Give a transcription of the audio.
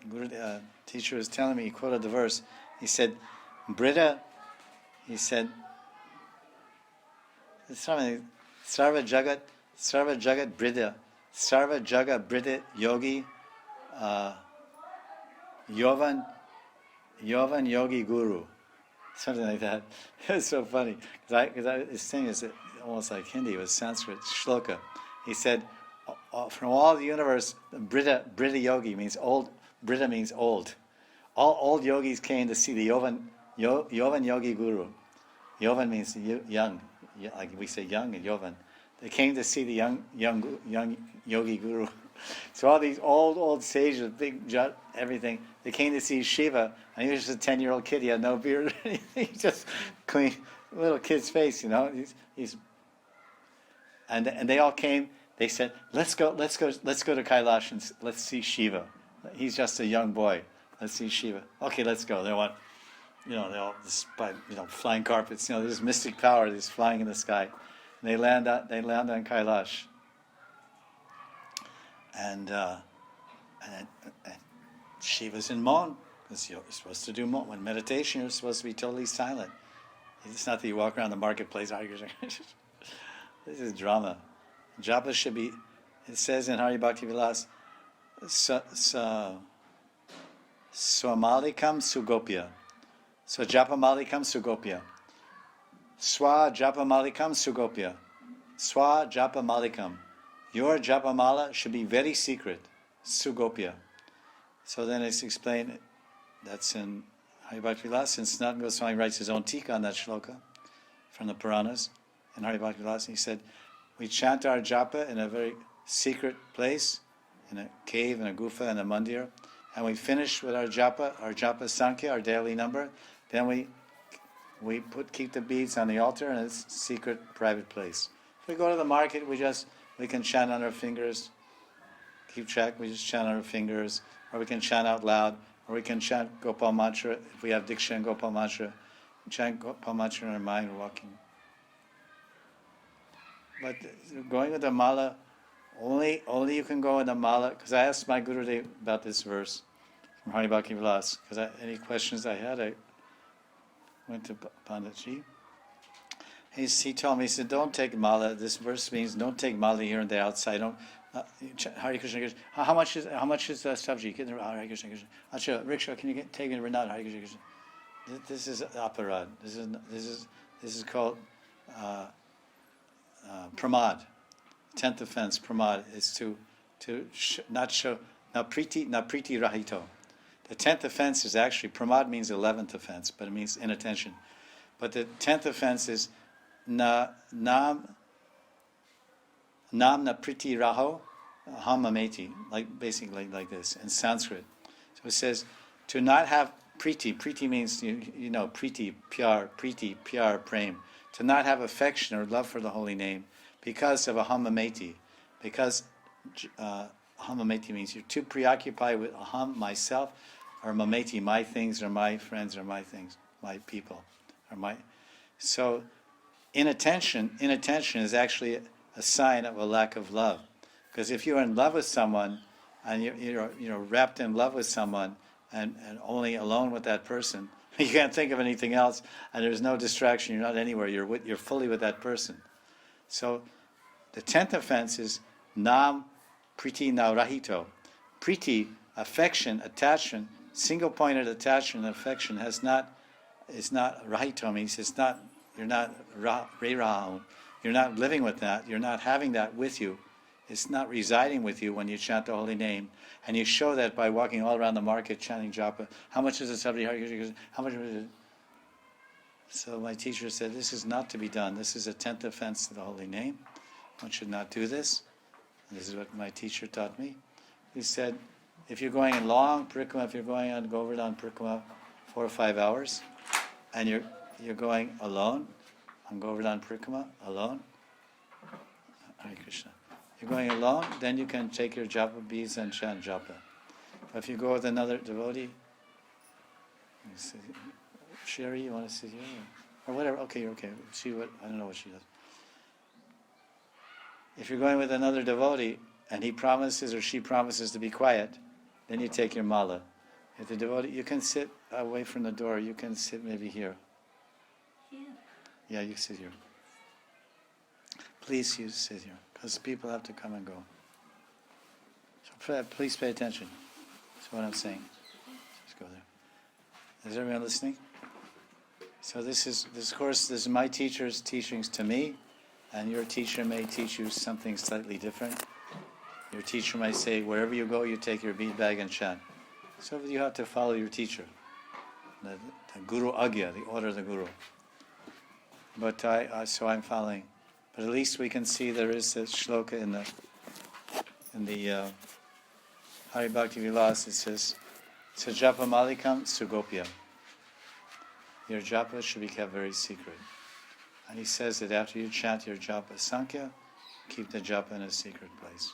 Guru, teacher was telling me, he quoted the verse. He said, Brita, he said, Sarva Jagat Brita, Sarva Jagat Brita Yogi, Yovan Yogi Guru. Something like that. It was so funny. Because his thing is almost like Hindi, it was Sanskrit, shloka. He said, from all the universe, Brita Yogi means old. Brita means old. All old yogis came to see the Yovan Yogi Guru. Yovan means young, like we say young and Yovan. They came to see the young Yogi Guru. So all these old sages, big jut, everything, they came to see Shiva, and he was just a 10-year-old kid. He had no beard or anything. He just clean, little kid's face, and they all came. They said, let's go to Kailash and let's see Shiva. He's just a young boy. Let's see Shiva. Okay, let's go. They want, they all flying carpets. There's mystic power that's flying in the sky. And they land on Kailash. And Shiva's in Maun, because you're supposed to do Maun. When meditation, you're supposed to be totally silent. It's not that you walk around the marketplace. This is drama. Japa should be, it says in Hari Bhakti Vilas, Swamalikam Sugopya. So Japamalikam Sugopya. Swa Japamalikam Sugopya. Swa Japamalikam. Your Japamala should be very secret. Sugopya. So then it's explained, that's in Hari Bhakti Vilas, since Sanatana Goswami writes his own tika on that shloka from the Puranas in Hari Bhakti Vilas, he said, we chant our japa in a very secret place, in a cave, in a gufa, in a mandir, and we finish with our japa sankhya, our daily number. Then we keep the beads on the altar in a secret, private place. If we go to the market, we can chant on our fingers, keep track. We just chant on our fingers, or we can chant out loud, or we can chant Gopal mantra if we have diksha and Gopal mantra. Chant Gopal mantra in our mind, walking. But going with the mala, only you can go in the mala, because I asked my Gurudev about this verse from Hari Bhakti Vilas, because any questions I had, I went to Panditji. He told me, he said, don't take mala. This verse means don't take mala here and there outside. Don't, Hare Krishna, Krishna. How much is sabji? Hare Krishna, Krishna. Acha, rickshaw, can you take it or not? Hare Krishna, Krishna. This is aparad. This is called pramad. 10th offense, pramad, is to not show na priti rahito. The 10th offense is actually, pramad means 11th offense, but it means inattention. But the 10th offense is nam na priti raho hamameti, basically like this in Sanskrit. So it says to not have priti. Priti means priti, pyar, prem. To not have affection or love for the holy name because of a hamameti. Because hamameti means you're too preoccupied with aham, myself, or mameti, my things, or my friends, or my things, my people, or my. So inattention is actually a sign of a lack of love. Because if you're in love with someone, and you're wrapped in love with someone, and only alone with that person, you can't think of anything else, and there's no distraction, you're not anywhere, you're fully with that person. So the 10th offense is nam priti na rahito. Priti, affection, attachment, single-pointed attachment and affection is not rahito, means you're not re-raham, you're not living with that, you're not having that with you. It's not residing with you when you chant the holy name. And you show that by walking all around the market chanting japa. How much is it? How much is it? So my teacher said, this is not to be done. This is a 10th offense to the holy name. One should not do this. And this is what my teacher taught me. He said, if you're going in long parikrama, if you're going on Govardhan parikrama 4 or 5 hours, and you're going alone on Govardhan parikrama, alone, Hare Krishna. You're going alone, then you can take your japa beads and chant japa. But if you go with another devotee, Sherry, you want to sit here? Or whatever, okay. I don't know what she does. If you're going with another devotee, and he promises or she promises to be quiet, Then you take your mala. If the devotee, you can sit away from the door. You can sit maybe here. Here? Yeah, you sit here. Please, you sit here, because people have to come and go. So please pay attention to what I'm saying. Just go there. Is everyone listening? So this is my teacher's teachings to me, and your teacher may teach you something slightly different. Your teacher might say, wherever you go, you take your bead bag and chant. So you have to follow your teacher, the Guru Agya, the order of the Guru. But so I'm following. But at least we can see there is a shloka in the Hari Bhakti Vilas. It says, Sajapa Malikam Sugopya. Your japa should be kept very secret. And he says that after you chant your japa Sankhya, keep the japa in a secret place.